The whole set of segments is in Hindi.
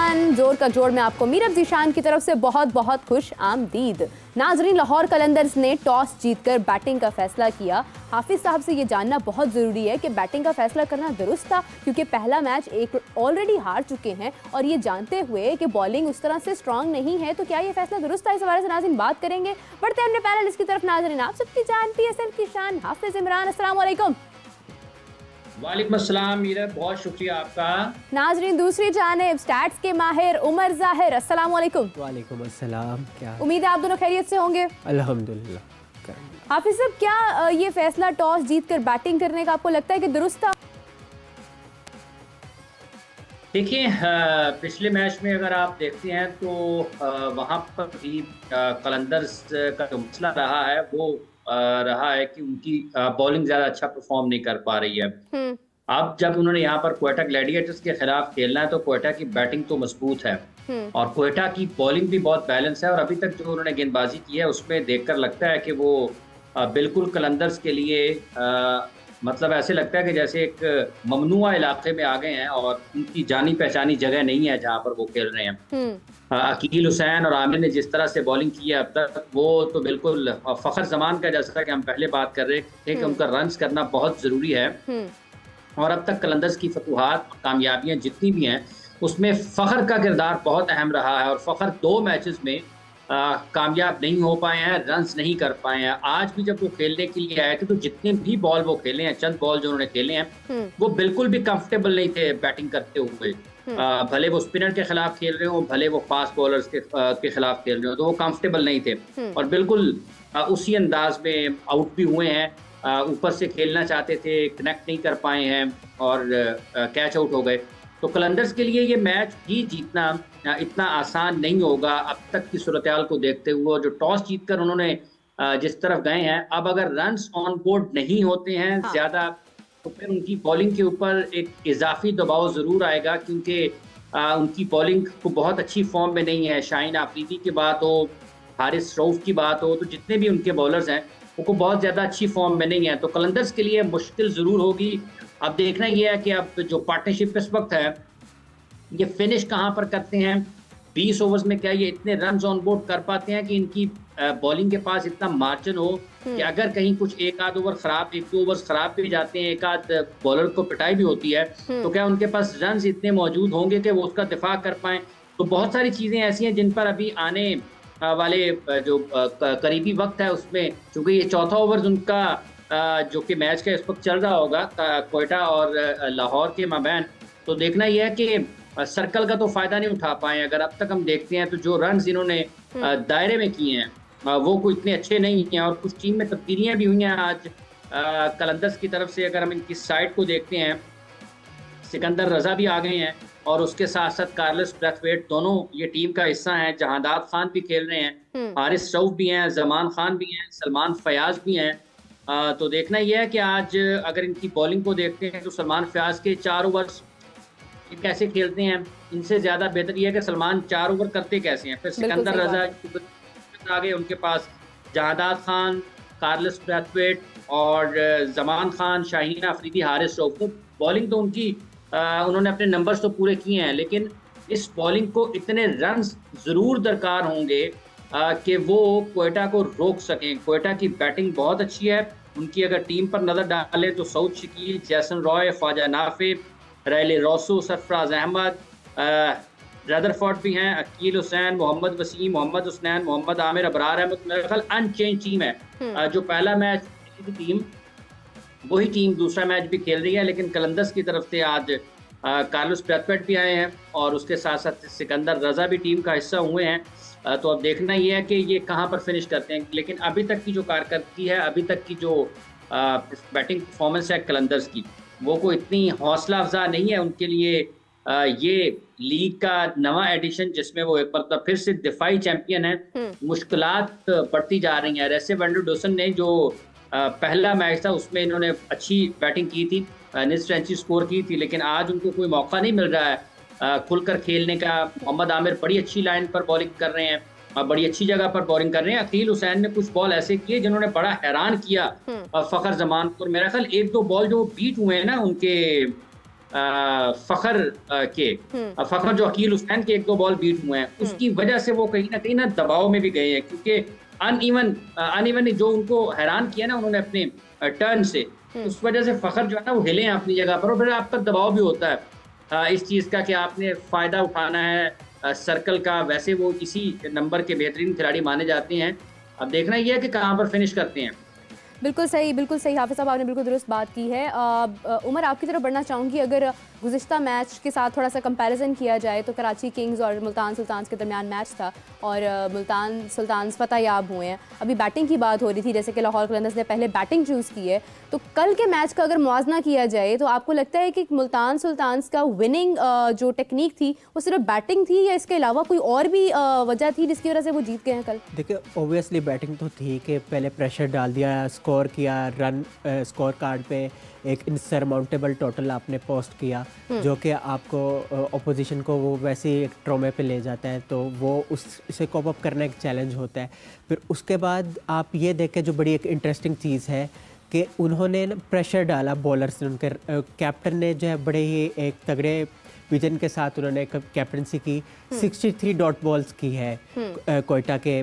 एवरीवन, जोर का जोड़ में आपको मीरब जीशान की तरफ से बहुत बहुत खुश आमदीद। नाजरीन, लाहौर कलंदर्स ने टॉस जीतकर बैटिंग का फैसला किया। हाफिज साहब से ये जानना बहुत ज़रूरी है कि बैटिंग का फैसला करना दुरुस्त था, क्योंकि पहला मैच एक ऑलरेडी हार चुके हैं और ये जानते हुए कि बॉलिंग उस तरह से स्ट्रांग नहीं है, तो क्या ये फैसला दुरुस्त था? इस हवाले से नाज़रीन बात करेंगे। बढ़ते हैं अपने पैनलिस्ट की तरफ। नाज़रीन, आप सबकी जान PSL की शान हाफिज इमरान, अस्सलाम वालेकुम। वालेकुम अस्सलाम मीरब, बहुत शुक्रिया आपका। नाजरीन, दूसरी जानिब स्टैट्स के माहिर उमर ज़ाहिर, अस्सलाम वालेकुम। वालेकुम अस्सलाम। क्या उम्मीद है आप दोनों खैरियत से होंगे? अल्हम्दुलिल्लाह। हाफिज साहब, क्या ये फैसला टॉस जीतकर बैटिंग करने का आपको लगता है कि दुरुस्त था? देखिए, पिछले मैच में अगर आप देखते हैं तो वहाँ पर भी कलंदर्स का जो मसला रहा है वो रहा है कि उनकी बॉलिंग ज़्यादा अच्छा परफॉर्म नहीं कर पा रही है। अब जब उन्होंने यहाँ पर क्वेटा ग्लैडिएटर्स के खिलाफ खेलना है तो क्वेटा की बैटिंग तो मजबूत है और क्वेटा की बॉलिंग भी बहुत बैलेंस है, और अभी तक जो उन्होंने गेंदबाजी की है उसमें देखकर लगता है कि वो बिल्कुल कलंदर्स के लिए मतलब ऐसे लगता है कि जैसे एक ममनुआ इलाके में आ गए हैं और उनकी जानी पहचानी जगह नहीं है जहाँ पर वो खेल रहे हैं। अकील हुसैन और आमिर ने जिस तरह से बॉलिंग की है अब तक, वो तो बिल्कुल फ़खर जमान का, जैसा कि हम पहले बात कर रहे थे कि उनका रन्स करना बहुत ज़रूरी है। और अब तक कलंदर्स की फतूहात, कामयाबियाँ जितनी भी हैं उसमें फ़खर का किरदार बहुत अहम रहा है, और फ़खर 2 मैचेस में कामयाब नहीं हो पाए हैं, रन्स नहीं कर पाए हैं। आज भी जब वो खेलने के लिए आए थे तो जितने भी बॉल वो खेले हैं, चंद बॉल जो उन्होंने खेले हैं, वो बिल्कुल भी कंफर्टेबल नहीं थे बैटिंग करते हुए। भले वो स्पिनर के खिलाफ खेल रहे हो, भले वो फास्ट बॉलर्स के खिलाफ खेल रहे हो, तो वो कंफर्टेबल नहीं थे और बिल्कुल उसी अंदाज में आउट भी हुए हैं। ऊपर से खेलना चाहते थे, कनेक्ट नहीं कर पाए हैं और कैच आउट हो गए। तो कलंदर्स के लिए ये मैच ही जीतना इतना आसान नहीं होगा अब तक की सूरत हाल को देखते हुए। जो टॉस जीतकर उन्होंने जिस तरफ गए हैं, अब अगर रन्स ऑन बोर्ड नहीं होते हैं ज़्यादा, तो फिर उनकी बॉलिंग के ऊपर एक इजाफी दबाव ज़रूर आएगा, क्योंकि उनकी बॉलिंग को बहुत अच्छी फॉर्म में नहीं है। शाहीन आफरीदी की बात हो, हारिस रऊफ की बात हो, तो जितने भी उनके बॉलर्स हैं उनको बहुत ज़्यादा अच्छी फॉर्म में नहीं है। तो कलंदर्स के लिए मुश्किल ज़रूर होगी। अब देखना ये है कि अब जो पार्टनरशिप इस वक्त है ये फिनिश कहाँ पर करते हैं। 20 ओवर्स में क्या ये इतने रन्स ऑन बोर्ड कर पाते हैं कि इनकी बॉलिंग के पास इतना मार्जिन हो कि अगर कहीं कुछ एक आध ओवर खराब, 1-2 ओवर्स खराब भी जाते हैं, एक आध बॉलर को पिटाई भी होती है, तो क्या उनके पास रन्स इतने मौजूद होंगे कि वो उसका दिफा कर पाएं। तो बहुत सारी चीज़ें ऐसी हैं जिन पर अभी आने वाले जो करीबी वक्त है उसमें, चूँकि ये चौथा ओवर उनका जो कि मैच का इस वक्त चल रहा होगा क्वेटा और लाहौर के माबैन, तो देखना यह है कि सर्कल का तो फ़ायदा नहीं उठा पाए। अगर अब तक हम देखते हैं तो जो रन्स इन्होंने दायरे में किए हैं वो कोई इतने अच्छे नहीं हैं, और कुछ टीम में तब्दीलियाँ भी हुई हैं आज कलंदर्स की तरफ से। अगर हम इनकी साइड को देखते हैं, सिकंदर रजा भी आ गए हैं और उसके साथ साथ कार्लोस ब्रैथवेट, दोनों ये टीम का हिस्सा हैं। जहादात खान भी खेल रहे हैं, हारिस रऊफ भी हैं, जमान खान भी हैं, सलमान फयाज भी हैं। तो देखना यह है कि आज अगर इनकी बॉलिंग को देखते हैं तो सलमान फयाज के 4 ओवर्स कैसे खेलते हैं, इनसे ज़्यादा बेहतर यह है कि सलमान 4 ओवर करते कैसे हैं। फिर सिकंदर रजा आ गए, उनके पास जहादात खान, कार्लोस ब्रैथवेट और जमान खान, शाहीन आफरीदी, हारिस रऊफ। तो बॉलिंग तो उनकी उन्होंने अपने नंबर्स तो पूरे किए हैं, लेकिन इस बॉलिंग को इतने रन्स ज़रूर दरकार होंगे कि वो क्वेटा को रोक सकें। क्वेटा की बैटिंग बहुत अच्छी है, उनकी अगर टीम पर नज़र डालें तो Saud Shakeel, Jason Roy, Khawaja Nafay, Rilee Rossouw, Sarfaraz Ahmed, Rutherford भी हैं, अकील हुसैन, मोहम्मद वसीम, मोहम्मद हुसनैन, मोहम्मद आमिर, अबरार अहमद। मेरे ख्याल अनचेंज टीम है। जो पहला मैच की टीम वही टीम दूसरा मैच भी खेल रही है, लेकिन कलंदर्स की तरफ से आज कार्लोस ब्रैथवेट भी आए हैं और उसके साथ साथ सिकंदर रजा भी टीम का हिस्सा हुए हैं। तो अब देखना ये है कि ये कहाँ पर फिनिश करते हैं। लेकिन अभी तक की जो कारकर्दगी है, अभी तक की जो बैटिंग परफॉर्मेंस है कलंदर्स की, वो कोई इतनी हौसला अफजा नहीं है उनके लिए। ये लीग का नवा एडिशन जिसमें वो एक बार फिर से दिफाई चैंपियन है, मुश्किलात बढ़ती जा रही हैं। रेसे वेंडर डोसन ने जो पहला मैच था उसमें इन्होंने अच्छी बैटिंग की थी, निस रन स्कोर की थी, लेकिन आज उनको कोई मौका नहीं मिल रहा है खुलकर खेलने का। मोहम्मद आमिर बड़ी अच्छी लाइन पर बॉलिंग कर रहे हैं, बड़ी अच्छी जगह पर बॉलिंग कर रहे हैं। अकील हुसैन ने कुछ बॉल ऐसे किए जिन्होंने बड़ा हैरान किया फ़खर जमान को। मेरा ख्याल 1-2 बॉल जो बीट हुए हैं ना उनके फखर फखर जो अकील हुसैन के 1-2 बॉल बीट हुए हैं, उसकी वजह से वो कहीं ना दबाव में भी गए हैं, क्योंकि अनइवन जो उनको हैरान किया ना उन्होंने अपने टर्न से, उस वजह से फखर जो है ना वो हिले हैं अपनी जगह पर, और फिर आपका दबाव भी होता है इस चीज़ का कि आपने फ़ायदा उठाना है सर्कल का। वैसे वो इसी नंबर के बेहतरीन खिलाड़ी माने जाते हैं। अब देखना ये है कि कहाँ पर फिनिश करते हैं। बिल्कुल सही हाफिज़ साहब, आपने बिल्कुल दुरुस्त बात की है। उमर, आपकी तरफ बढ़ना चाहूँगी, अगर गुज़िश्ता मैच के साथ थोड़ा सा कंपैरिजन किया जाए तो कराची किंग्स और मुल्तान सुल्तान्स के दरमियान मैच था और मुल्तान सुल्तान्स फतेहयाब हुए हैं। अभी बैटिंग की बात हो रही थी, जैसे कि लाहौर कलंदर्स ने पहले बैटिंग चूज़ की है, तो कल के मैच का अगर मुआवजा किया जाए तो आपको लगता है कि मुल्तान सुल्तान्स का विनिंग जो टेक्निक थी वो सिर्फ बैटिंग थी या इसके अलावा कोई और भी वजह थी जिसकी वजह से वो जीत गए हैं कल? देखिए, ओबियसली बैटिंग तो थी कि पहले प्रेशर डाल दिया, स्कोर किया, रन स्कोर कार्ड पे एक इनसरमाउंटेबल टोटल आपने पोस्ट किया, जो कि आपको अपोजिशन को वो वैसे ही एक ट्रॉमे पे ले जाता है, तो वो उससे कोप अप करना एक चैलेंज होता है। फिर उसके बाद आप ये देखें, जो बड़ी एक इंटरेस्टिंग चीज़ है कि उन्होंने प्रेशर डाला बॉलर्स ने, उनके कैप्टन ने जो है बड़े ही एक तगड़े विजन के साथ उन्होंने कैप्टनसी की। 63 डॉट बॉल्स की है कोयटा के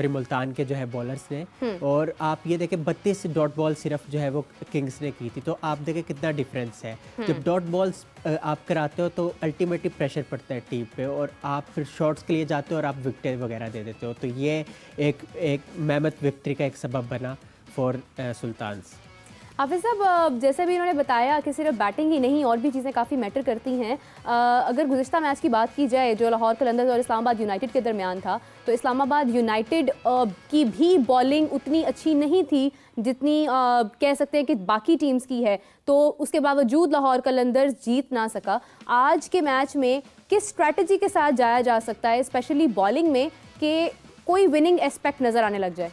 मुल्तान के जो है बॉलर्स ने, और आप ये देखें 32 डॉट बॉल सिर्फ जो है वो किंग्स ने की थी। तो आप देखें कितना डिफरेंस है। जब डॉट बॉल्स आप कराते हो तो अल्टीमेटली प्रेशर पड़ता है टीम पे, और आप फिर शॉट्स के लिए जाते हो और आप विकेट वगैरह दे देते हो। तो ये एक मेहनत विक्ट्री का एक सबब बना फॉर सुल्तान्स। हाफिज़ साहब, जैसे भी इन्होंने बताया कि सिर्फ बैटिंग ही नहीं और भी चीज़ें काफ़ी मैटर करती हैं। अगर गुज़िश्ता मैच की बात की जाए जो लाहौर कलंदर्स और इस्लामाबाद यूनाइटेड के दरमियान था, तो इस्लामाबाद यूनाइटेड की भी बॉलिंग उतनी अच्छी नहीं थी जितनी कह सकते हैं कि बाकी टीम्स की है, तो उसके बावजूद लाहौर कलंदर्स जीत ना सका। आज के मैच में किस स्ट्रैटेजी के साथ जाया जा सकता है, स्पेशली बॉलिंग में, कि कोई विनिंग एस्पेक्ट नज़र आने लग जाए?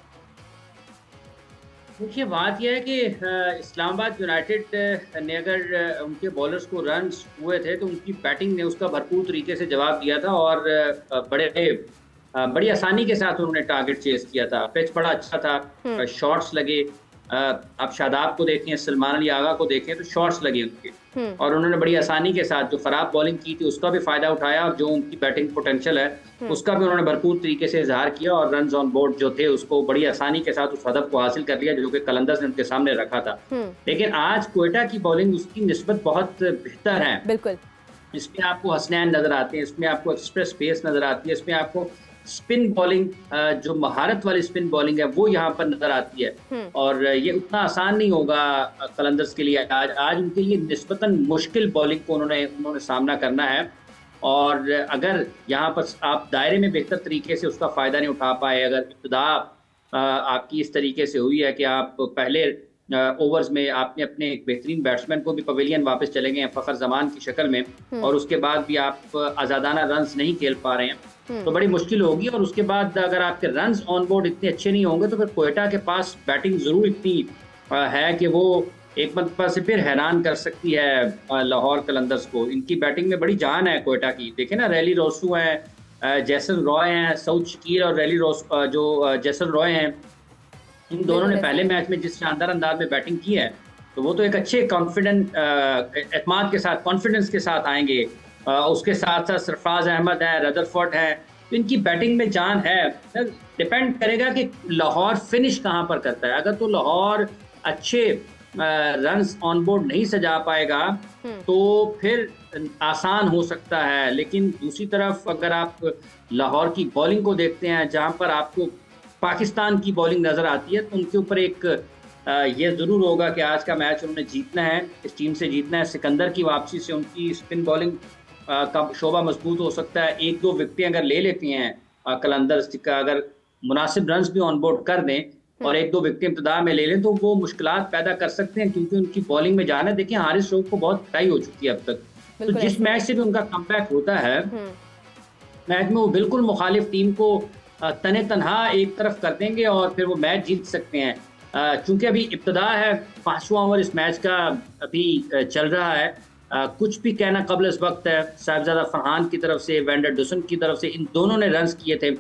देखिए, बात यह है कि इस्लामाबाद यूनाइटेड ने अगर उनके बॉलर्स को रन्स हुए थे तो उनकी बैटिंग ने उसका भरपूर तरीके से जवाब दिया था और बड़ी आसानी के साथ उन्होंने टारगेट चेस किया था। पिच बड़ा अच्छा था, शॉट्स लगे। आप शादाब को देखें, सलमान अली आगा को देखें तो शॉट्स लगे उनके, और उन्होंने बड़ी आसानी के साथ जो खराब बॉलिंग की थी उसका भी फायदा उठाया, और जो उनकी बैटिंग पोटेंशियल है उसका भी उन्होंने भरपूर तरीके से इजहार किया, और रन्स ऑन बोर्ड जो थे उसको बड़ी आसानी के साथ उस हदफ को हासिल कर लिया जो कि कलंदर्स ने उनके सामने रखा था। लेकिन आज कोयटा की बॉलिंग उसकी निस्बत बहुत बेहतर है। बिल्कुल, इसमें आपको हसनैन नजर आते हैं, इसमें आपको एक्सप्रेस पेस नजर आती है, इसमें आपको स्पिन बॉलिंग जो महारत वाली स्पिन बॉलिंग है वो यहाँ पर नजर आती है। और ये उतना आसान नहीं होगा कलंदर्स के लिए। आज उनके लिए निस्बतन मुश्किल बॉलिंग को उन्होंने सामना करना है, और अगर यहाँ पर आप दायरे में बेहतर तरीके से उसका फ़ायदा नहीं उठा पाए, अगर इब्तिदा आपकी इस तरीके से हुई है कि आप पहले ओवर्स में आपने अपने एक बेहतरीन बैट्समैन को भी पवेलियन वापस चले गए हैं फ़खर जमान की शक्ल में, और उसके बाद भी आप आज़ादाना रन्स नहीं खेल पा रहे हैं, तो बड़ी मुश्किल होगी। और उसके बाद अगर आपके रन्स ऑन बोर्ड इतने अच्छे नहीं होंगे तो फिर कोयटा के पास बैटिंग ज़रूर इतनी है कि वो एक मरतबा से फिर हैरान कर सकती है लाहौर कलंदर्स को। इनकी बैटिंग में बड़ी जान है कोयटा की। देखें ना, रैली रोसू हैं, जैसल रॉय हैं, सऊद शकीर और रैली जैसल रॉय हैं, इन दोनों ने पहले मैच में जिस शानदार अंदाज में बैटिंग की है, तो वो तो एक अच्छे एतमाद के साथ, कॉन्फिडेंस के साथ आएंगे। उसके साथ साथ सरफराज अहमद है, रदरफोर्ड है, तो इनकी बैटिंग में जान है। डिपेंड करेगा कि लाहौर फिनिश कहाँ पर करता है। अगर तो लाहौर अच्छे रन्स ऑन बोर्ड नहीं सजा पाएगा तो फिर आसान हो सकता है, लेकिन दूसरी तरफ अगर आप लाहौर की बॉलिंग को देखते हैं जहाँ पर आपको पाकिस्तान की बॉलिंग नज़र आती है, तो उनके ऊपर एक ये ज़रूर होगा कि आज का मैच उन्होंने जीतना है, इस टीम से जीतना है। सिकंदर की वापसी से उनकी स्पिन बॉलिंग का शोबा मजबूत हो सकता है। 1-2 विकेटें अगर ले लेती हैं कलंदर्स का, अगर मुनासिब रन्स भी ऑन बोर्ड कर दें और 1-2 विकेटें इब्तिदा में ले लें तो वो मुश्किलात पैदा कर सकते हैं, क्योंकि उनकी बॉलिंग में जाना। देखिए, हारिस रऊफ को बहुत पिटाई हो चुकी है अब तक, तो जिस मैच से भी उनका कमबैक होता है मैच में वो बिल्कुल मुखालिफ टीम को तने तनहा एक तरफ कर देंगे और फिर वो मैच जीत सकते हैं। चूंकि अभी इब्तिदा है, 5वां ओवर इस मैच का अभी चल रहा है। कुछ भी कहना कबल इस वक्त है। साहिबजादा फरहान की तरफ से, वेंडर डुसन की तरफ से, इन दोनों ने रन्स किए थे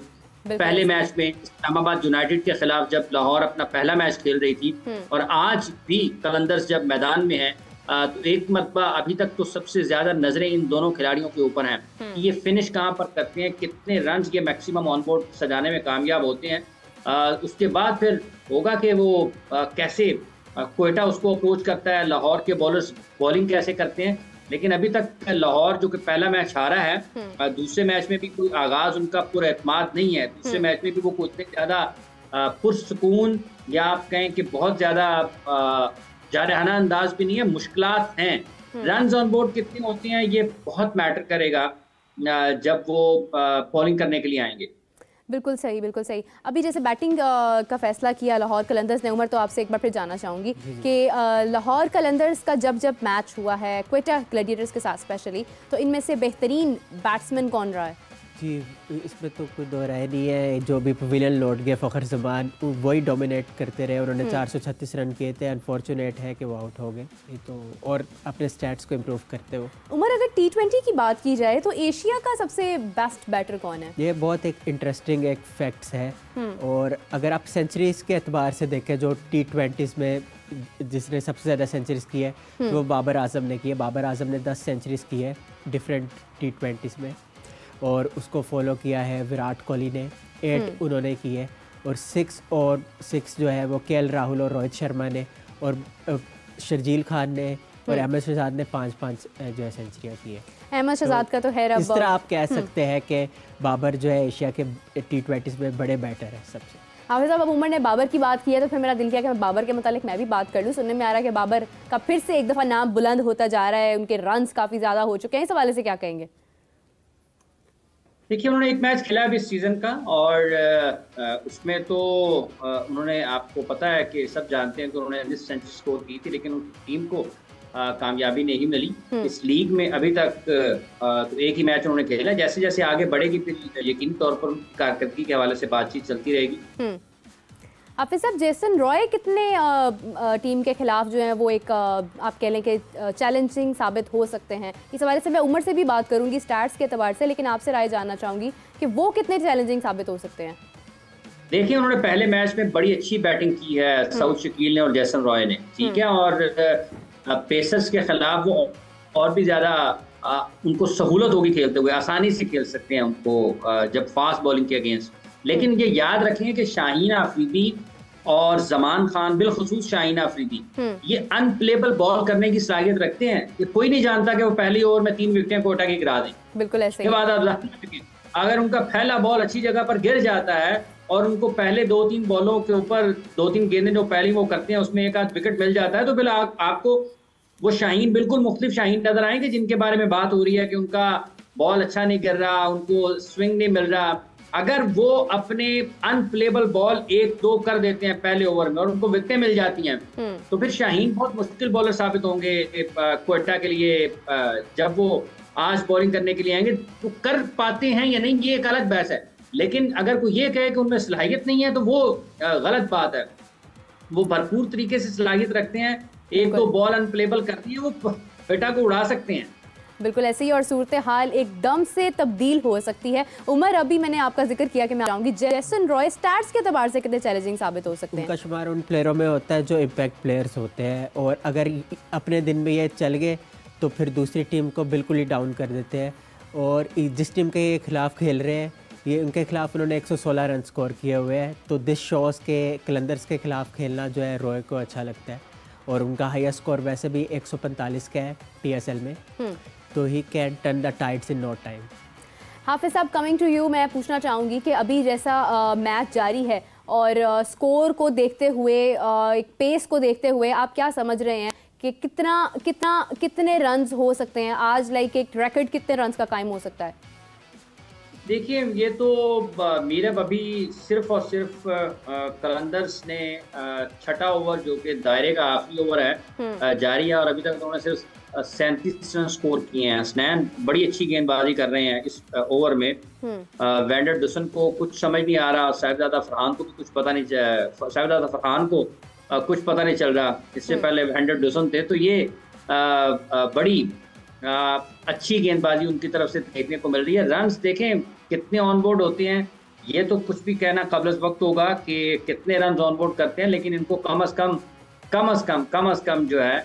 पहले मैच में इस्लामाबाद यूनाइटेड के खिलाफ जब लाहौर अपना पहला मैच खेल रही थी, और आज भी कलंदर्स जब मैदान में है तो एक मरतबा अभी तक तो सबसे ज्यादा नजरें इन दोनों खिलाड़ियों के ऊपर हैं कि ये फिनिश कहाँ पर करते हैं, कितने रन ये मैक्सिमम ऑन बोर्ड सजाने में कामयाब होते हैं। उसके बाद फिर होगा कि वो कैसे क्वेटा उसको अप्रोच करता है, लाहौर के बॉलर्स बॉलिंग कैसे करते हैं। लेकिन अभी तक लाहौर जो कि पहला मैच हारा है, दूसरे मैच में भी कोई आगाज उनका पुरएतमाद नहीं है। दूसरे मैच में भी वो कोई इतने ज्यादा पुरसकून या आप कहें कि बहुत ज्यादा जारहाना अंदाज भी नहीं है, मुश्किलात हैं। रन्स ऑन बोर्ड कितने होते हैं ये बहुत मैटर करेगा जब वो बॉलिंग करने के लिए आएंगे। बिल्कुल सही, बिल्कुल सही। अभी जैसे बैटिंग का फैसला किया लाहौर कलंदर्स ने, उमर तो आपसे एक बार फिर जानना चाहूँगी कि लाहौर कलंदर्स का जब जब मैच हुआ है क्वेटा ग्लैडिएटर्स के साथ स्पेशली, तो इनमें से बेहतरीन बैट्समैन कौन रहा है? जी, इसमें तो कोई दो राय नहीं है। जो भी पवेलियन लौट गए फ़खर ज़मान, वही डोमिनेट करते रहे। उन्होंने 436 रन किए थे। अनफॉर्चुनेट है कि वो आउट हो गए, तो और अपने स्टैट्स को इम्प्रूव करते हो। उमर, अगर T20 की बात की जाए तो एशिया का सबसे बेस्ट बैटर कौन है? ये बहुत एक इंटरेस्टिंग एक फैक्ट्स है। और अगर आप सेंचुरीज के एतबार से देखें, जो T20s में जिसने सबसे ज़्यादा सेंचुरीज की है वो बाबर आजम ने की है। बाबर आजम ने 10 सेंचुरीज की है डिफरेंट T20s में, और उसको फॉलो किया है विराट कोहली ने, 8 उन्होंने की है। और 6 जो है वो KL राहुल और रोहित शर्मा ने, और शर्जील खान ने और अहमद शहजाद ने 5-5 जो है सेंचुरियाँ की है। अहमद शहजाद का तो है, इस तरह आप कह सकते हैं कि बाबर जो है एशिया के T20s में बड़े बैटर है सबसे। हाफिज़ साहब, अब उमर ने बाबर की बात की है तो फिर मेरा दिल किया कि मैं बाबर के मुतालिक मैं भी बात कर लूँ। सुनने में आ रहा है कि बाबर का फिर से एक दफ़ा नाम बुलंद होता जा रहा है, उनके रन्स काफ़ी ज़्यादा हो चुके हैं। इस हवाले से क्या कहेंगे? देखिए, उन्होंने एक मैच खेला अभी इस सीज़न का, और उसमें तो उन्होंने, आपको पता है कि सब जानते हैं कि उन्होंने 19 सेंचुरी स्कोर की थी, लेकिन उस टीम को कामयाबी नहीं मिली इस लीग में अभी तक। तो एक ही मैच उन्होंने खेला। जैसे जैसे आगे बढ़ेगी फिर यकीनी तौर पर उनकी कारकर्दगी के हवाले से बातचीत चलती रहेगी। हाफिज़ साहब, जेसन रॉय कितने टीम के खिलाफ जो है वो एक आप कह लें कि चैलेंजिंग साबित हो सकते हैं? इस हवाले से मैं उमर से भी बात करूंगी स्टैट्स के एतबार से, लेकिन आपसे राय जानना चाहूँगी कि वो कितने चैलेंजिंग साबित हो सकते हैं? देखिए, उन्होंने पहले मैच में बड़ी अच्छी बैटिंग की है, साउथ शकील ने और जेसन रॉय ने, ठीक है। और पेसर्स के खिलाफ वो और भी ज़्यादा उनको सहूलत होगी खेलते हुए, आसानी से खेल सकते हैं उनको जब फास्ट बॉलिंग के अगेंस्ट। लेकिन ये याद रखें कि शाहीन आफरीदी और जमान खान, बिलखुसूस शाहीन आफरीदी, ये अनप्लेबल बॉल करने की सलाहियत रखते हैं। ये कोई नहीं जानता कि वो पहली ओवर में 3 विकेटें कोटा की गिरा दें। बिल्कुल ऐसे के बाद अगर उनका पहला बॉल अच्छी जगह पर गिर जाता है और उनको पहले 2-3 बॉलों के ऊपर 2-3 गेंदें जो पहली वो करते हैं उसमें एक आध विकेट मिल जाता है, तो फिर आपको वो शाहीन बिल्कुल मुख्तलिफ शाहीन नजर आएंगे जिनके बारे में बात हो रही है कि उनका बॉल अच्छा नहीं कर रहा, उनको स्विंग नहीं मिल रहा। अगर वो अपने अनप्लेबल बॉल 1-2 कर देते हैं पहले ओवर में और उनको विकेटें मिल जाती हैं, तो फिर शाहीन बहुत मुश्किल बॉलर साबित होंगे क्वेटा के लिए। जब वो आज बॉलिंग करने के लिए आएंगे तो कर पाते हैं या नहीं, ये एक अलग बहस है। लेकिन अगर कोई ये कहे कि उनमें सलाहियत नहीं है तो वो गलत बात है। वो भरपूर तरीके से सलाहियत रखते हैं, 1-2 बॉल अनप्लेबल करती है, वो क्वेटा को उड़ा सकते हैं। बिल्कुल ऐसे ही, और सूरत हाल एकदम से तब्दील हो सकती है। उमर, अभी मैंने आपका जिक्र किया कि मैं आऊँगी, जेसन रॉय स्टैट्स के एतबार से कितने चैलेंजिंग साबित हो सकते हैं? उनका शुमार उन प्लेयरों में होता है जो इम्पैक्ट प्लेयर्स होते हैं, और अगर अपने दिन में ये चल गए तो फिर दूसरी टीम को बिल्कुल ही डाउन कर देते हैं। और जिस टीम के ये खिलाफ खेल रहे हैं, ये उनके खिलाफ उन्होंने 116 रन स्कोर किए हुए हैं। तो दिस शोज़ के कलंदर्स के खिलाफ खेलना जो है रॉय को अच्छा लगता है, और उनका हाईएस्ट स्कोर वैसे भी 145 का है TSL में। तो he can turn the tides in no time. Hafeez साहब, कमिंग टू यू, मैं पूछना चाहूँगी कि अभी जैसा मैच जारी है और स्कोर को देखते हुए, एक पेस को देखते हुए, आप क्या समझ रहे हैं कि कितने रन्स हो सकते हैं आज? लाइक एक रिकॉर्ड कितने रन्स का कायम हो सकता है? देखिए, ये तो मीरब अभी सिर्फ और सिर्फ कलंदर्स ने 6ठा ओवर जो कि दायरे का आखिरी ओवर है जारी है, और अभी तक उन्होंने सिर्फ 37 रन स्कोर किए हैं। स्नैन बड़ी अच्छी गेंदबाजी कर रहे हैं इस ओवर में। वैंडर डुसन को कुछ समझ नहीं आ रहा, साहिबजादा फरहान को भी कुछ पता नहीं, साहिबजादा फरहान को कुछ पता नहीं चल रहा। इससे पहले वैंडर डुसन थे। तो ये बड़ी अच्छी गेंदबाजी उनकी तरफ से देखने को मिल रही है। रन्स देखें कितने ऑन बोर्ड होते हैं, ये तो कुछ भी कहना कबल वक्त होगा कि कितने रन ऑन बोर्ड करते हैं, लेकिन इनको कम अज कम जो है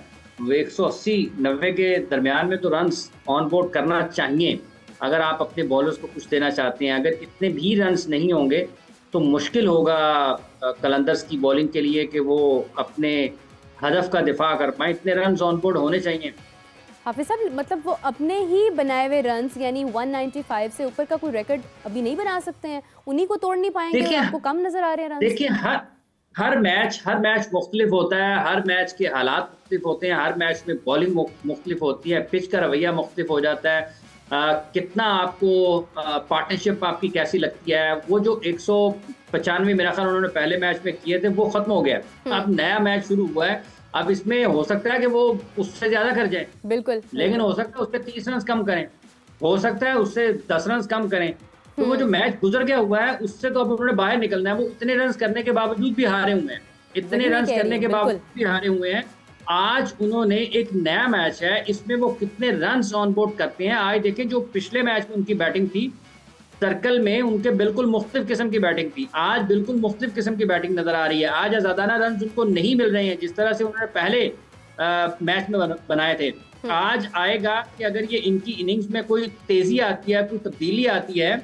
180-90 के दरमियान में तो रन्स ऑन बोर्ड करना चाहिए अगर आप अपने बॉलर्स को कुछ देना चाहते हैं। अगर इतने भी रन्स नहीं होंगे तो मुश्किल होगा कलंदर्स की बॉलिंग के लिए कि वो अपने हदफ का दिफा कर पाए। इतने रन्स ऑन बोर्ड होने चाहिए। हाफिज साहब, मतलब वो अपने ही बनाए हुए रन्स यानी 195 से ऊपर का कोई रिकॉर्ड अभी नहीं बना सकते हैं? उन्हीं को तोड़ नहीं पाएंगे? आपको कम नजर आ रहे हैं रन्स? देखिए, हर मैच मुख्तलिफ होता है, हर मैच के हालात मुख्तलिफ होते हैं, हर मैच में बॉलिंग मुख्तलिफ होती है, पिच का रवैया मुख्तलिफ हो जाता है, कितना आपको पार्टनरशिप आपकी कैसी लगती है। वो जो 195 मेरा ख्याल उन्होंने पहले मैच में किए थे वो खत्म हो गया। अब नया मैच शुरू हुआ है, अब इसमें हो सकता है कि वो उससे ज्यादा कर जाए, बिल्कुल, लेकिन हो सकता है उससे 30 रन कम करें, हो सकता है उससे 10 रन कम करें। तो वो जो मैच गुजर गया हुआ है उससे तो अब उन्होंने बाहर निकलना है। वो इतने रन करने के बावजूद भी हारे हुए हैं, इतने रन करने के बावजूद भी हारे हुए हैं। आज उन्होंने एक नया मैच है, इसमें वो कितने रन ऑन बोर्ड करते हैं। आज देखें, जो पिछले मैच में उनकी बैटिंग थी सर्कल में, उनके बिल्कुल मुख्तलिफ किस्म की बैटिंग थी, आज बिल्कुल मुख्तलिफ किस्म की बैटिंग नजर आ रही है। आज आजादाना रन उनको नहीं मिल रहे हैं जिस तरह से उन्होंने पहले मैच में बनाए थे। आज आएगा कि अगर ये इनकी इनिंग्स में कोई तेजी आती है, कोई तब्दीली आती है,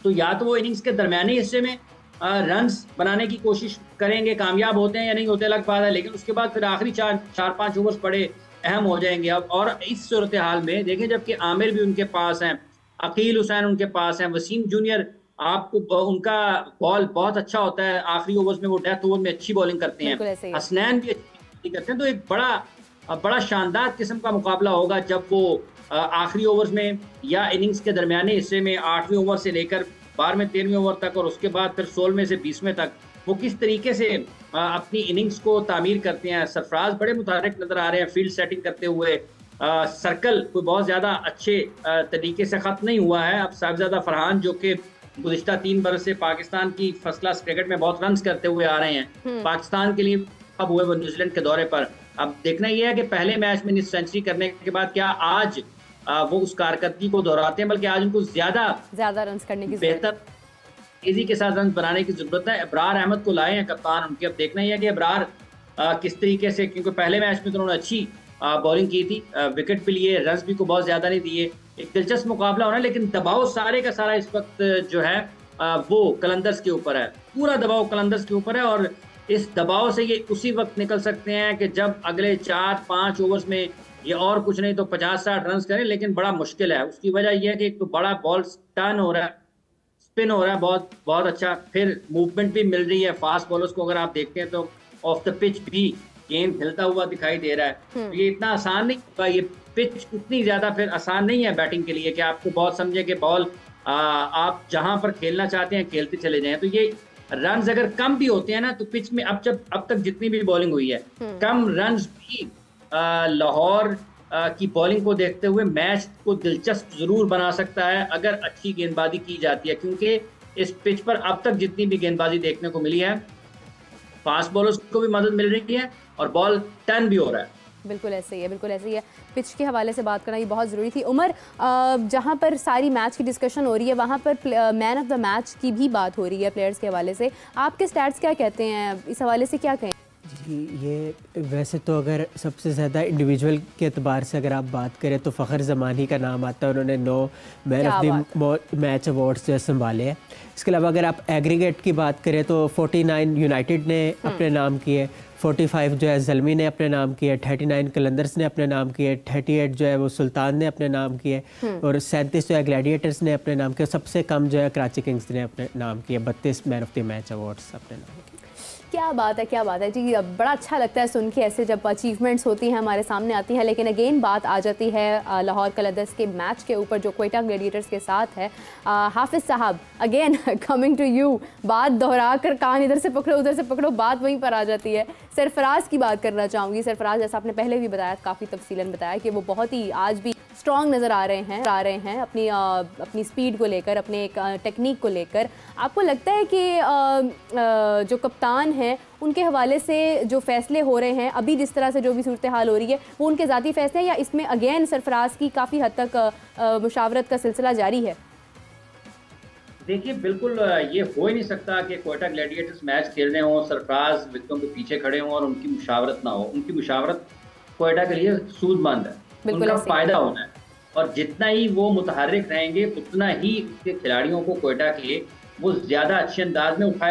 तो या तो वो इनिंग्स के दरमियानी हिस्से में रन्स बनाने की कोशिश करेंगे, कामयाब होते हैं या नहीं होते अलग बात है, लेकिन उसके बाद फिर आखिरी 4-5 ओवर्स बड़े अहम हो जाएंगे। अब और इस सूरत हाल में देखें, जबकि आमिर भी उनके पास हैं, अकील हुसैन उनके पास हैं, वसीम जूनियर आपको उनका बॉल बहुत अच्छा होता है, आखिरी ओवर्स में वो डेथ ओवर में अच्छी बॉलिंग करते हैं, हसनैन भी अच्छी करते हैं। तो एक बड़ा शानदार किस्म का मुकाबला होगा जब वो आखिरी ओवर्स में या इनिंग्स के दरमियाने हिस्से में 8वें ओवर से लेकर 12वें 13वें ओवर तक और उसके बाद फिर 16वें से 20वें तक वो किस तरीके से अपनी इनिंग्स को तामीर करते हैं। सरफराज बड़े मुतहर्रिक नजर आ रहे हैं फील्ड सेटिंग करते हुए। सर्कल कोई बहुत ज़्यादा अच्छे तरीके से ख़त्म नहीं हुआ है। अब साहिबजादा फरहान जो कि गुज़िश्ता 3 बरस से पाकिस्तान की फर्स्ट क्लास क्रिकेट में बहुत रन करते हुए आ रहे हैं, पाकिस्तान के लिए अब हुए वो न्यूजीलैंड के दौरे पर। अब देखना यह है कि पहले मैच में सेंचुरी करने के बाद क्या आज वो उस कारकर्दगी को दोहराते हैं, बल्कि आज उनको ज्यादा रन करने की बेहतर तेजी के साथ रन बनाने की जरूरत है। इब्रार अहमद को लाए हैं कप्तान उनके। अब देखना यह है कि इब्रार किस तरीके से, क्योंकि पहले मैच में तो उन्होंने अच्छी बॉलिंग की थी, विकेट भी लिए, रन भी को बहुत ज्यादा नहीं दिए। एक दिलचस्प मुकाबला होना, लेकिन दबाव सारे का सारा इस वक्त जो है वो कलंदर्स के ऊपर है, पूरा दबाव कलंदर्स के ऊपर है। और इस दबाव से ये उसी वक्त निकल सकते हैं कि जब अगले 4-5 ओवर्स में ये और कुछ नहीं तो 50-60 रन करें, लेकिन बड़ा मुश्किल है। उसकी वजह यह है कि एक तो बड़ा बॉल टर्न हो रहा है, स्पिन हो रहा है बहुत बहुत अच्छा, फिर मूवमेंट भी मिल रही है फास्ट बॉलर्स को। अगर आप देखते हैं तो ऑफ द पिच भी गेंद हिलता हुआ दिखाई दे रहा है। तो ये इतना आसान नहीं होगा, ये पिच उतनी ज्यादा फिर आसान नहीं है बैटिंग के लिए कि आपको बहुत समझे कि बॉल आप जहां पर खेलना चाहते हैं खेलते चले जाएं। तो ये रन्स अगर कम भी होते हैं ना, तो पिच में अब तक जितनी भी बॉलिंग हुई है, कम रन्स भी लाहौर की बॉलिंग को देखते हुए मैच को दिलचस्प जरूर बना सकता है अगर अच्छी गेंदबाजी की जाती है। क्योंकि इस पिच पर अब तक जितनी भी गेंदबाजी देखने को मिली है, फास्ट बॉलर्स को भी मदद मिल रही है और बॉल टर्न भी हो रहा है। बिल्कुल ऐसे ही है, बिल्कुल ऐसे ही है। पिच के हवाले से बात करना ये बहुत ज़रूरी थी। उमर, जहाँ पर सारी मैच की डिस्कशन हो रही है वहाँ पर मैन ऑफ द मैच की भी बात हो रही है प्लेयर्स के हवाले से। आपके स्टैट्स क्या कहते हैं इस हवाले से, क्या कहें? जी, ये वैसे तो अगर सबसे ज़्यादा इंडिविजुअल के एतबार से अगर आप बात करें तो फ़खर ज़मानी का नाम आता है। उन्होंने 9 man of the match awards जो संभाले हैं। इसके अलावा अगर आप एग्रीगेट की बात करें तो 49 यूनाइटेड ने अपने नाम किए, 45 जो है ज़ल्मी ने अपने नाम किए, 39 कलंदर्स ने अपने नाम किए, 38 जो है वो सुल्तान ने अपने नाम किए और 37 जो है ग्लैडिएटर्स ने अपने नाम किए। सबसे कम जो है कराची किंग्स ने अपने नाम किए, 32 man of the match awards अपने नाम किए। क्या बात है, क्या बात है जी। बड़ा अच्छा लगता है सुन के ऐसे जब अचीवमेंट्स होती हैं हमारे सामने आती हैं। लेकिन अगेन बात आ जाती है लाहौर कलंदर्स के मैच के ऊपर जो क्वेटा ग्लैडिएटर्स के साथ है। हाफिज़ साहब, अगेन कमिंग टू यू, बात दोहरा कर कान इधर से पकड़ो उधर से पकड़ो, बात वहीं पर आ जाती है। सरफराज की बात करना चाहूँगी। सरफराज, जैसा आपने पहले भी बताया, काफ़ी तफसीलन बताया कि वो बहुत ही आज भी स्ट्रॉन्ग नज़र आ रहे हैं अपनी स्पीड को लेकर, अपने एक टेक्निक को लेकर। आपको लगता है कि जो कप्तान हैं उनके हवाले से जो फैसले हो रहे हैं अभी, जिस तरह से जो भी सूरत हाल हो रही है, वो उनके ज़ाती फैसले हैं या इसमें अगेन सरफराज की काफ़ी हद तक मुशावरत का सिलसिला जारी है? देखिए, बिल्कुल ये हो ही नहीं सकता कि क्वेटा ग्लैडिएटर्स मैच खेल रहे हों, सरफराज विकेटों के पीछे खड़े हों और उनकी मुशावरत ना हो। उनकी मुशावरत क्वेटा के लिए सूदमंद है, उनका फायदा होना है। और जितना ही वो मुतहर्रिक रहेंगे उतना ही उसके खिलाड़ियों को क्वेटा के लिए वो ज्यादा अच्छे अंदाज में उठा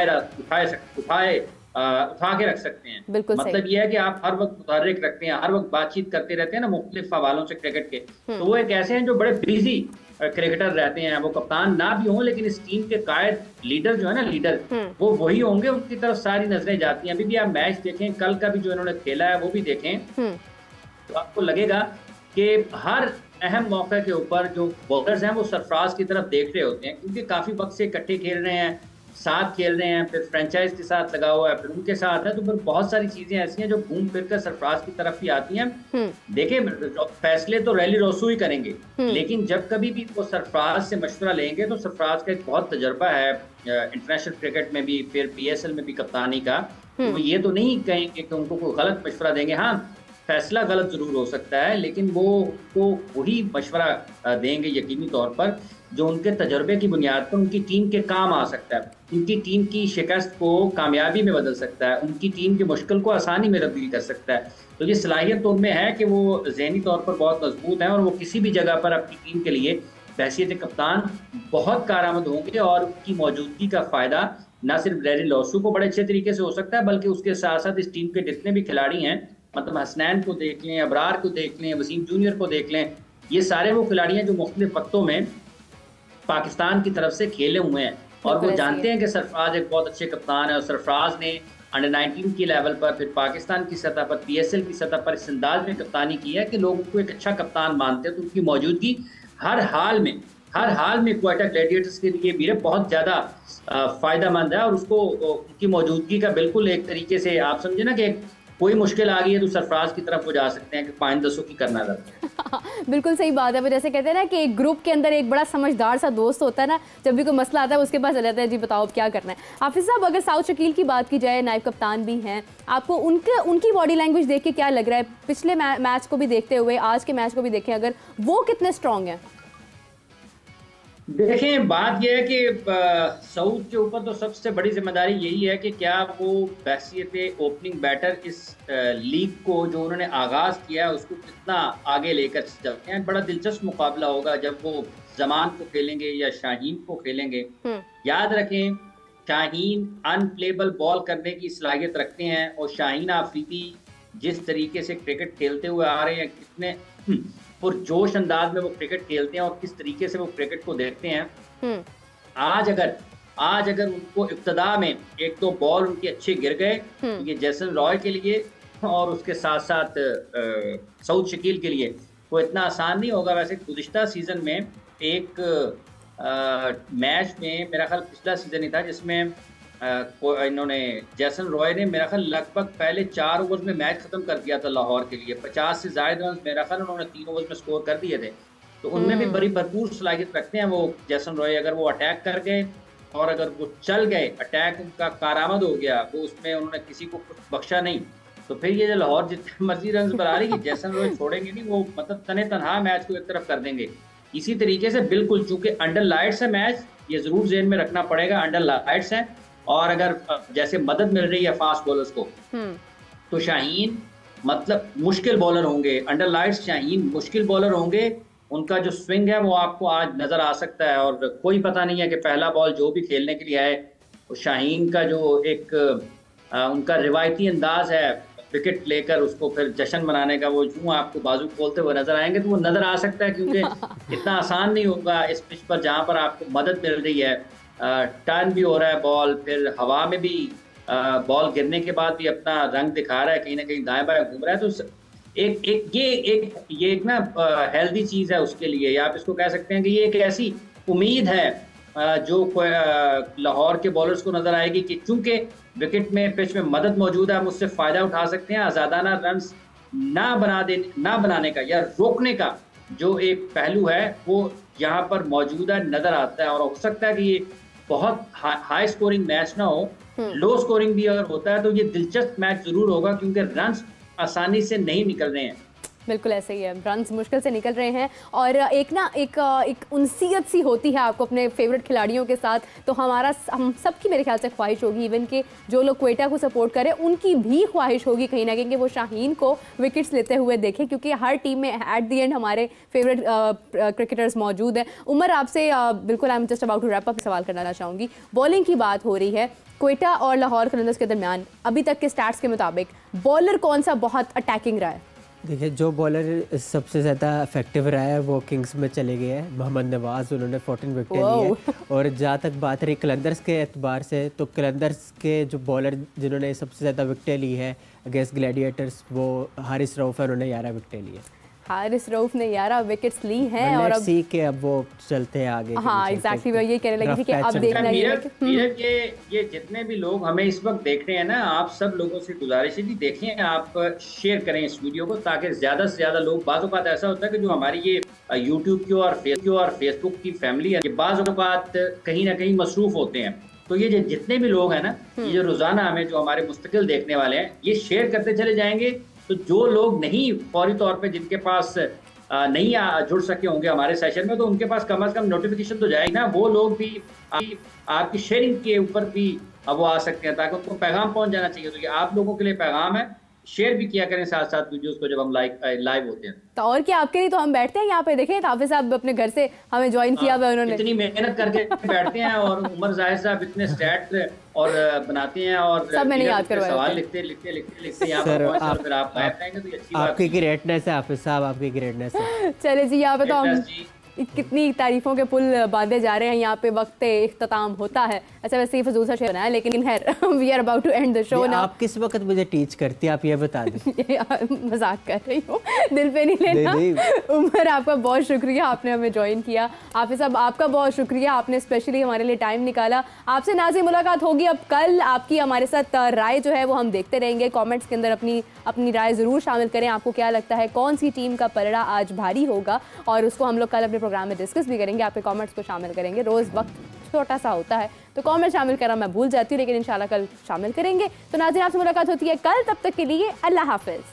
के रख सकते हैं। मतलब ये है कि आप हर वक्त मुतहर्रिक रखते हैं, हर वक्त बातचीत करते रहते हैं ना मुख्तलिफ हवालों से क्रिकेट के, तो वो एक ऐसे हैं जो बड़े बिजी क्रिकेटर रहते हैं। वो कप्तान ना भी हों लेकिन इस टीम के कायद लीडर जो है ना, लीडर वो वही होंगे, उनकी तरफ सारी नजरें जाती हैं। अभी भी आप मैच देखें, कल का भी जो इन्होंने खेला है वो भी देखें, तो आपको लगेगा कि हर अहम मौके के ऊपर जो बॉलर्स हैं वो सरफराज की तरफ देख रहे होते हैं, क्योंकि काफी वक्त से इकट्ठे खेल रहे हैं, साथ खेल रहे हैं, फिर फ्रेंचाइज के साथ लगा हुआ है, फिर उनके साथ है, तो फिर बहुत सारी चीजें ऐसी हैं जो घूम फिर कर सरफराज की तरफ ही आती हैं। देखिए फैसले तो रैली रोसू ही करेंगे, लेकिन जब कभी भी वो सरफराज से मशवरा लेंगे तो सरफराज का एक बहुत तजर्बा है इंटरनेशनल क्रिकेट में भी, फिर PSL में भी कप्तानी का, तो ये तो नहीं कहेंगे कि उनको कोई गलत मशवरा देंगे। हाँ, फैसला गलत जरूर हो सकता है, लेकिन वो तो वही मशवरा देंगे यकीनी तौर पर जो उनके तजर्बे की बुनियाद पर उनकी टीम के काम आ सकता है, उनकी टीम की शिकस्त को कामयाबी में बदल सकता है, उनकी टीम की मुश्किल को आसानी में तब्दील कर सकता है। तो ये सलाहियत तो उनमें है कि वो ज़हनी तौर पर बहुत मजबूत हैं और वो किसी भी जगह पर अपनी टीम के लिए बहैसियत कप्तान बहुत कारआमद होंगे, और उनकी मौजूदगी का फ़ायदा न सिर्फ लैरी लॉसू को बड़े अच्छे तरीके से हो सकता है, बल्कि उसके साथ साथ इस टीम के जितने भी खिलाड़ी हैं, मतलब हसनैन को देख लें, अबरार को देख लें, वसीम जूनियर को देख लें, ये सारे वो खिलाड़ी हैं जो मुख्तलिफ वक्तों में पाकिस्तान की तरफ से खेले हुए हैं, और वो जानते हैं कि सरफराज एक बहुत अच्छे कप्तान है। और सरफराज ने अंडर 19 की लेवल पर, फिर पाकिस्तान की सतह पर, PSL की सतह पर इस अंदाज में कप्तानी की है कि लोग उनको एक अच्छा कप्तान मानते हैं। तो उनकी मौजूदगी हर हाल में क्वेटा ग्लैडिएटर्स के लिए भी बहुत ज़्यादा फ़ायदेमंद है, और उसको उनकी मौजूदगी का बिल्कुल एक तरीके से आप समझे ना कि कोई मुश्किल आ गई है तो सरफराज की तरफ वो जा सकते हैं कि पाइंदसों की करना रहता है। बिल्कुल सही बात है। वो जैसे कहते हैं ना कि एक ग्रुप के अंदर एक बड़ा समझदार सा दोस्त होता है ना, जब भी कोई मसला आता है उसके पास चले जाता है, जी बताओ अब क्या करना है। हाफिज साहब, अगर साउथ शकील की बात की जाए, नायब कप्तान भी हैं, आपको उनकी बॉडी लैंग्वेज देख के क्या लग रहा है? पिछले मैच को भी देखते हुए आज के मैच को भी देखें, अगर वो कितने स्ट्रॉन्ग हैं? देखें, बात यह है कि सऊद के ऊपर तो सबसे बड़ी जिम्मेदारी यही है कि क्या वो बहैसियत ओपनिंग बैटर इस लीग को जो उन्होंने आगाज किया है उसको कितना आगे लेकर चलते हैं। बड़ा दिलचस्प मुकाबला होगा जब वो जमान को खेलेंगे या शाहीन को खेलेंगे। याद रखें, शाहीन अनप्लेबल बॉल करने की सलाहियत रखते हैं, और शाहीन आफरीदी जिस तरीके से क्रिकेट खेलते हुए आ रहे हैं, कितने पुरजोश अंदाज में वो क्रिकेट खेलते हैं और किस तरीके से वो क्रिकेट को देखते हैं। आज अगर उनको इब्तदा में एक दो बॉल उनके अच्छे गिर गए, ये जैसन रॉय के लिए और उसके साथ साथ साउथ शकील के लिए वो इतना आसान नहीं होगा। वैसे गुज़िश्ता सीजन में एक मैच में, मेरा ख्याल पिछला सीजन ही था, जिसमें इन्होंने जैसन रॉय ने मेरा ख्याल लगभग पहले 4 ओवर में मैच खत्म कर दिया था लाहौर के लिए। 50 से ज़्यादा रन मेरा ख्याल उन्होंने 3 ओवर में स्कोर कर दिए थे। तो उनमें भी बड़ी भरपूर सलाहियत रखते हैं वो जैसन रॉय। अगर वो अटैक कर गए और अगर वो चल गए, अटैक उनका कारआमद हो गया, वो उसमें उन्होंने किसी को कुछ बख्शा नहीं, तो फिर ये जो लाहौर जितने मर्जी रन बना रही, जैसन रॉय छोड़ेंगे नहीं, वो मतलब तने तनहा मैच को एक तरफ कर देंगे। इसी तरीके से बिल्कुल, चूंकि अंडर लाइट्स है मैच, ये जरूर जेहन में रखना पड़ेगा, अंडर लाइट्स है, और अगर जैसे मदद मिल रही है फास्ट बॉलर्स को, तो शाहीन मतलब मुश्किल बॉलर होंगे। अंडर लाइट्स शाहीन मुश्किल बॉलर होंगे। उनका जो स्विंग है वो आपको आज नजर आ सकता है, और कोई पता नहीं है कि पहला बॉल जो भी खेलने के लिए आए, तो शाहीन का जो एक उनका रिवायती अंदाज है विकेट लेकर उसको फिर जश्न मनाने का, वो यूं आपको बाजू खोलते हुए नजर आएंगे, तो वो नजर आ सकता है, क्योंकि इतना आसान नहीं होगा इस पिच पर जहां पर आपको मदद मिल रही है, टर्न भी हो रहा है बॉल, फिर हवा में भी बॉल गिरने के बाद भी अपना रंग दिखा रहा है, कहीं ना कहीं दाएं बाएं घूम रहा है। तो ये एक ना हेल्दी चीज़ है उसके लिए, या आप इसको कह सकते हैं कि ये एक ऐसी उम्मीद है जो लाहौर के बॉलर्स को नजर आएगी कि चूंकि विकेट में पिच में मदद मौजूद है, हम उससे फ़ायदा उठा सकते हैं। आज़ादाना रन्स ना बनाने का या रोकने का जो एक पहलू है वो यहाँ पर मौजूदा नजर आता है, और हो सकता है कि ये बहुत हाई स्कोरिंग मैच ना हो, लो स्कोरिंग भी अगर होता है तो ये दिलचस्प मैच जरूर होगा, क्योंकि रन्स आसानी से नहीं निकल रहे हैं। बिल्कुल ऐसे ही है, रन्स मुश्किल से निकल रहे हैं और एक उनसीयत सी होती है आपको अपने फेवरेट खिलाड़ियों के साथ। तो हम सबकी मेरे ख्याल से ख्वाहिश होगी, इवन कि जो लोग क्वेटा को सपोर्ट करें उनकी भी ख्वाहिश होगी कहीं ना कहीं कि वो शाहीन को विकेट्स लेते हुए देखें, क्योंकि हर टीम में एट द एंड हमारे फेवरेट क्रिकेटर्स मौजूद हैं। उमर, आपसे बिल्कुल I am just about to wrap up सवाल करना चाहूँगी। बॉलिंग की बात हो रही है, क्वेटा और लाहौर कलंदर्स के दरमियान अभी तक के स्टैट्स के मुताबिक बॉलर कौन सा बहुत अटैकिंग रहा है? देखिए, जो बॉलर सबसे ज़्यादा इफेक्टिव रहा है वो किंग्स में चले गए हैं, मोहम्मद नवाज, उन्होंने 14 विकेट लिए हैं। और जहाँ तक बात रही कलंदर्स के एतबार से, तो कलंदर्स के जो बॉलर जिन्होंने सबसे ज़्यादा विकेटें ली है अगेंस्ट ग्लैडिएटर्स, वो हारिस रऊफ है, उन्होंने 11 विकेटें ली है। हारिस रऊफ ने 11 विकेट्स ली हैं और अब सी के अब वो चलते हैं आगे। हाँ एग्जैक्टली, मैं ये कहने लगी थी कि अब देखना ये जितने भी लोग हमें इस वक्त देख रहे हैं ना, आप सब लोगों से गुजारिश है कि देखें, आप शेयर करें इस वीडियो को, ताकि ज्यादा से ज्यादा लोग, बाज़ औक़ात ऐसा होता है कि जो हमारी ये यूट्यूब की और फेसबुक की फैमिली है, ये बाज़ औक़ात कहीं ना कहीं मसरूफ होते हैं। तो ये जितने भी लोग हैं ना, ये जो रोजाना हमें जो हमारे मुस्तकिल देखने वाले हैं, ये शेयर करते चले जाएंगे। तो जो लोग नहीं फौरी तौर पे, जिनके पास नहीं जुड़ सके होंगे हमारे सेशन में, तो उनके पास कम से कम नोटिफिकेशन तो जाएगी ना, वो लोग भी आपकी शेयरिंग के ऊपर भी वो आ सकते हैं, ताकि उनको पैगाम पहुंच जाना चाहिए। तो ये आप लोगों के लिए पैगाम है, शेयर भी किया करें साथ साथ वीडियोस को जब हम लाइव होते हैं। तो और क्या, आपके लिए तो हम बैठते हैं यहाँ पे, देखें हाफिज साहब अपने घर से हमें ज्वाइन किया हुआ उन्होंने, इतनी मेहनत करके बैठते हैं और उमर जाहिर साहब इतने स्टैट और बनाते हैं और सब मैंने याद करवाया, सवाल लिखते यहाँ पर फिर आप गायब रहेंगे, तो ये अच्छी बात। आपकी ग्रेटनेस है हाफिज साहब, आपकी ग्रेटनेस है। चले जी, यहाँ पे तो हम कितनी तारीफों के पुल बांधे जा रहे हैं, यहाँ पे वक्त इख्तिताम होता है। अच्छा वैसे ही फजूल सा शेर है, लेकिन we are about to end the show now. आप किस वक्त मुझे टीच करती हैं, आप ये बता दें। मजाक कर रही हूँ, दिल पे नहीं लेना। उमर, आपका बहुत शुक्रिया, आपने हमें ज्वाइन किया। हाफिज साहब, आपका बहुत शुक्रिया, आपने स्पेशली हमारे लिए टाइम निकाला। आपसे नाज़रीन मुलाकात होगी अब कल। आपकी हमारे साथ राय जो है वो हम देखते रहेंगे, कॉमेंट्स के अंदर अपनी राय ज़रूर शामिल करें। आपको क्या लगता है कौन सी टीम का पलड़ा आज भारी होगा, और उसको हम लोग कल अपने प्रोग्राम में डिस्कस भी करेंगे, आपके कमेंट्स को शामिल करेंगे। रोज़ वक्त छोटा सा होता है तो कमेंट शामिल करना मैं भूल जाती हूँ, लेकिन इंशाल्लाह कल शामिल करेंगे। तो नाज़रीन, आपसे मुलाकात होती है कल, तब तक के लिए अल्लाह हाफिज़।